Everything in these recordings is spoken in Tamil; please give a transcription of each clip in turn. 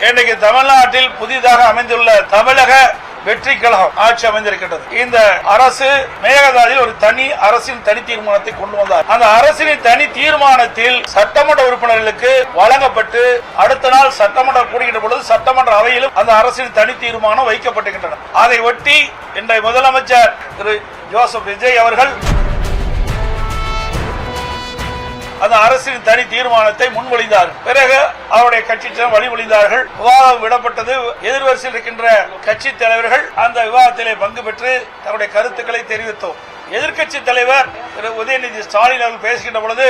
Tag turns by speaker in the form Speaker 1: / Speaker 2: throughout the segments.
Speaker 1: இன்றைக்கு தமிழ்நாட்டில் புதிதாக அமைந்துள்ள தமிழக வெற்றி கழகம் ஆட்சி அமைந்திருக்கின்றது. இந்த அரசு மேகதாதில் ஒரு தனி அரசின் தனி தீர்மானத்தை கொண்டு வந்தார். அந்த அரசின் தனி தீர்மானத்தில் சட்டமன்ற உறுப்பினர்களுக்கு வழங்கப்பட்டு அடுத்த நாள் சட்டமன்றம் கூடுகின்ற பொழுது சட்டமன்ற அவையிலும் அந்த அரசின் தனி தீர்மானம் வைக்கப்பட்டிருக்கின்றன. அதை ஒட்டி இன்றைய முதலமைச்சர் திரு ஜோசப் விஜய் அவர்கள் அந்த அரசின் தனி தீர்மானத்தை முன்மொழிந்தார். பிறகு அவருடைய கட்சியினர் வழிமொழிந்தார்கள். விவாதம் விடப்பட்டது. எதிர்வரிசையில் இருக்கின்ற கட்சி தலைவர்கள் அந்த விவாதத்திலே பங்கு பெற்று தன்னுடைய கருத்துக்களை தெரிவித்தோம். எதிர்கட்சி தலைவர் திரு உதயநிதி ஸ்டாலின் அவர்கள் பேசுகின்ற பொழுது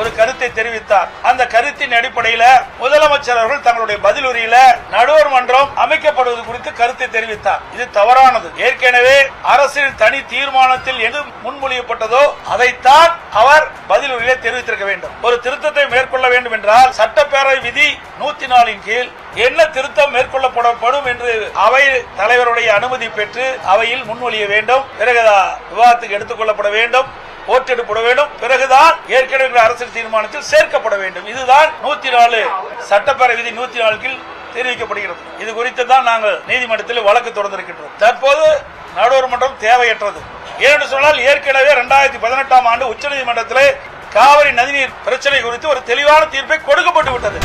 Speaker 1: ஒரு கருத்தை தெரிவித்தார். அந்த கருத்தின் அடிப்படையில் முதலமைச்சர் அவர்கள் தங்களுடைய பதில் உரையில நடுவர் மன்றம் அமைக்கப்படுவது குறித்து கருத்தை தெரிவித்தார். இது தவறானது. ஏற்கனவே அரசின் தனி தீர்மானத்தில் எது முன்மொழியப்பட்டதோ அதைத்தான் அவர் பதில் உரையிலே தெரிவித்திருக்க வேண்டும். ஒரு திருத்தத்தை மேற்கொள்ள வேண்டும் என்றால் சட்டப்பேரவை விதி 104 கீழ் என்ன திருத்தம் மேற்கொள்ளப்படும் என்று அவை தலைவருடைய அனுமதி பெற்று அவையில் முன்மொழிய வேண்டும். பிறகு விவாதத்துக்கு எடுத்துக் கொள்ளப்பட வேண்டும், ஓட்டெடுப்பட வேண்டும். பிறகுதான் ஏற்கனவே அரசியல் தீர்மானத்தில் சேர்க்கப்பட வேண்டும். இதுதான் 104 சட்டப்பேரவை விதி 104 கீழ் தெரிவிக்கப்படுகிறது. இது குறித்து தான் நாங்கள் நீதிமன்றத்தில் வழக்கு தொடர்ந்திருக்கின்றோம். தற்போது நடுவர் மன்றம் தேவையற்றது. ஏனென்று சொன்னால் ஏற்கனவே 2018 ஆண்டு உச்சநீதிமன்றத்தில் காவிரி நதிநீர் பிரச்சனை குறித்து ஒரு தெளிவான தீர்ப்பை கொடுக்கப்பட்டு விட்டது.